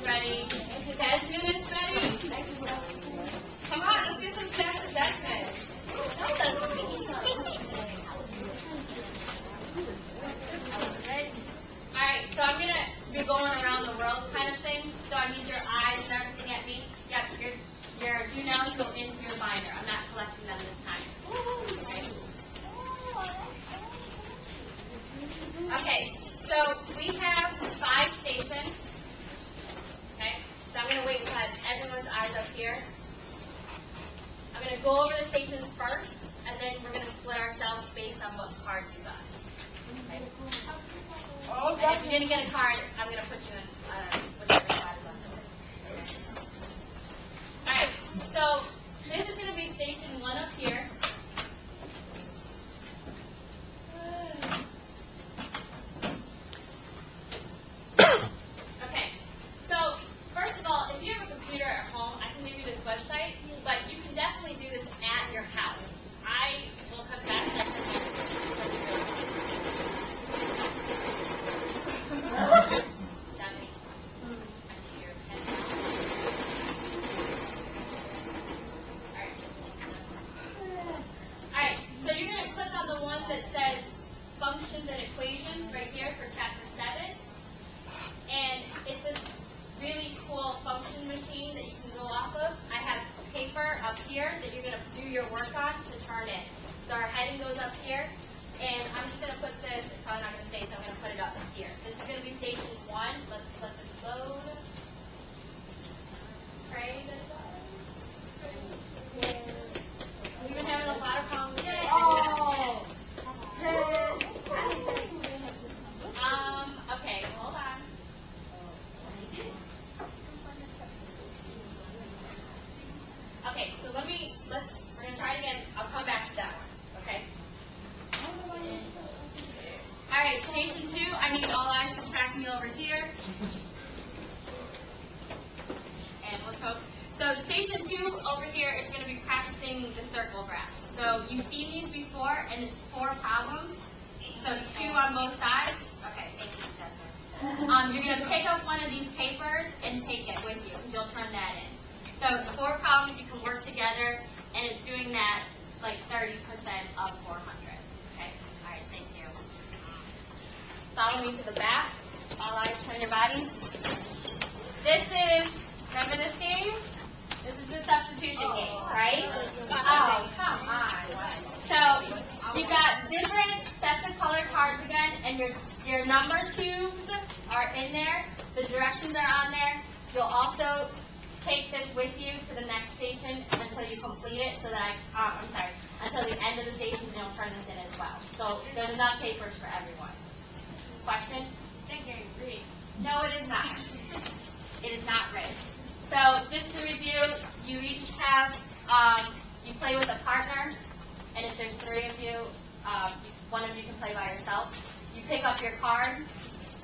ready. Desmond is ready. Come on, let's get some steps to Desmond. Alright, so I'm going to be going around the world kind of thing. So I need your eyes and everything at me. Yep, your do-nows go into your binder. I'm not collecting them this time. Okay, so we have 5 stations. Okay, so I'm going to wait until I have everyone's eyes up here. I'm going to go over the stations first, and then we're going to split ourselves based on what card you got. Okay. And if you didn't get a card, I'm going to put you in whichever side is left over. Alright, so this is going to be station 1 up here. Okay, so first of all, if you have a computer at home, I can give you this website, but you can definitely do this at your house. I will come back and Alright, so you're going to click on the one that says functions and equations right here for chapter 7. And it's this really cool function machine that you can go off of. I have paper up here that you're going to do your work on to turn in. So our heading goes up here. And I'm just going to put this, it's probably not going to stay, so I'm going to put it up here. This is going to be station 1. Let's let this load. Pray that it does. We've been having a lot of problems. Okay, hold on. Okay, so we're going to try it again. I'll come back to that one, okay? Alright, station 2, I need all eyes to track me over here. And let's hope. So station 2 over here is going to be practicing the circle graphs. So you've seen these before, and it's 4 problems. So 2 on both sides. Okay, thank you. You're going to pick up one of these papers and take it with you, because you'll turn that in. So it's 4 problems you can work together, and it's doing that like 30% of 400. Okay? All right, thank you. Follow me to the back. All eyes, turn your bodies. This is, remember this game? This is the substitution game, right? Oh, come on. So you've got different sets of colored cards again, and your number cubes are in there. The directions are on there. You'll also take this with you to the next station until you complete it, so that until the end of the station, you'll turn this in as well. So there's enough papers for everyone. Question? No, it is not. It is not rigged. So just to review, you each have, you play with a partner, and if there's 3 of you, one of you can play by yourself. You pick up your card,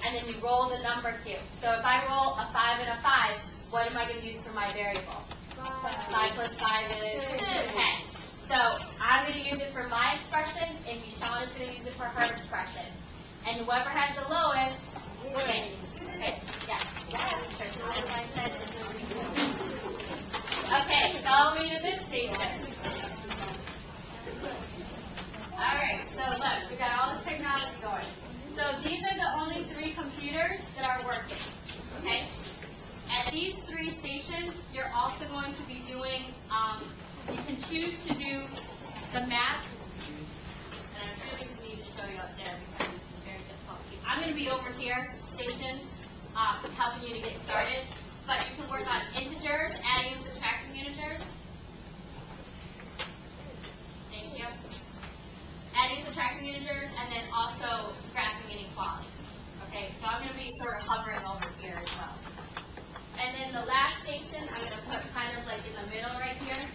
and then you roll the number cube. So if I roll a 5 and a 5, what am I going to use for my variable? 5 plus 5 is 10. So I'm going to use it for my expression, and Michonne is going to use it for her expression. And whoever has the lowest wins. Okay, yes. Okay, follow me to this station. Alright, so look, we got all this technology going. So these are the only 3 computers that are working. Okay? At these 3 stations, you're also going to be doing, you can choose to do the math. And I really need to show you up there because it's very difficult. I'm going to be over here, station, helping you to get started. But you can work on integers, adding and subtracting integers. Thank you. Adding and subtracting integers, and then also graphing inequalities. Okay, so I'm going to be sort of hovering over here as well. And then the last station, I'm going to put kind of like in the middle right here.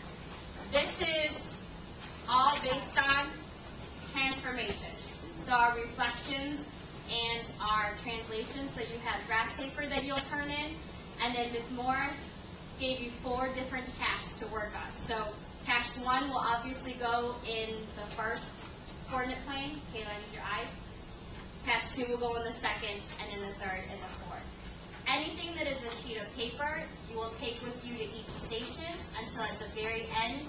This is all based on transformation. So our reflections and our translations. So you have graph paper that you'll turn in. And then Ms. Morris gave you 4 different tasks to work on. So task 1 will obviously go in the first coordinate plane. Okay, I need your eyes. Task 2 will go in the second, and then the third and the fourth. Anything that is a sheet of paper you will take with you to each station until at the very end,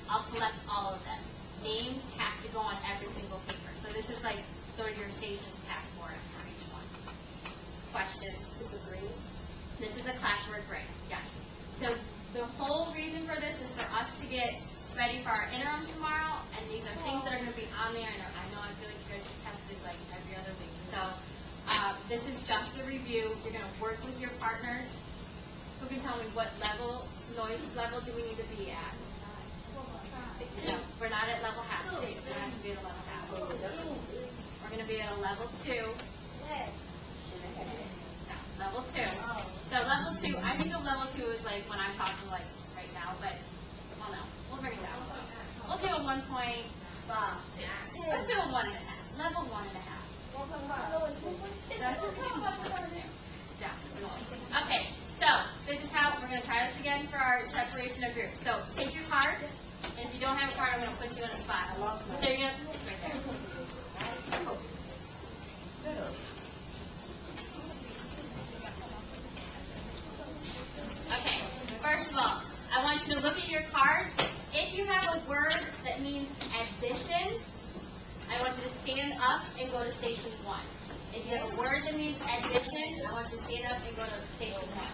I'll collect all of them. Names have to go on every single paper. So this is like sort of your station's passport for each one. Question? This is a classwork grade, yes. So the whole reason for this is for us to get ready for our interim tomorrow, and these are things that are going to be on there, and I know I feel like you guys get tested like every other week. So this is just a review. You're going to work with your partners. Who can tell me what noise level do we need to be at? No, we're not at level half. We have to be at a level half. We're going to be at a level 2. Level 2. So level 2, I think of level 2 is like when I'm talking like right now, but, well, no, we'll bring it down. We'll do a 1.5. Let's do a 1.5. Level 1.5. Okay, so this is how we're going to try this again for our separation of groups. So take your card, and if you don't have a card, I'm going to put you in a spot. So you're going to, it's right there. Okay, first of all, I want you to look at your card. If you have a word that means addition, I want you to stand up and go to station 1. If you have a word that means addition, I want you to stand up and go to station 1.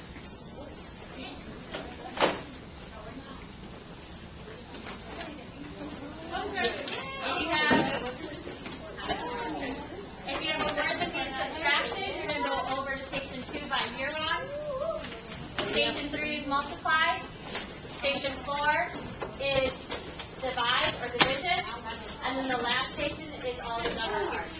If you have a word that means subtraction, you're going to go over to station 2 by year on. Station 3 is multiply. Station 4 is divide or division. And then the last station is all the number cards.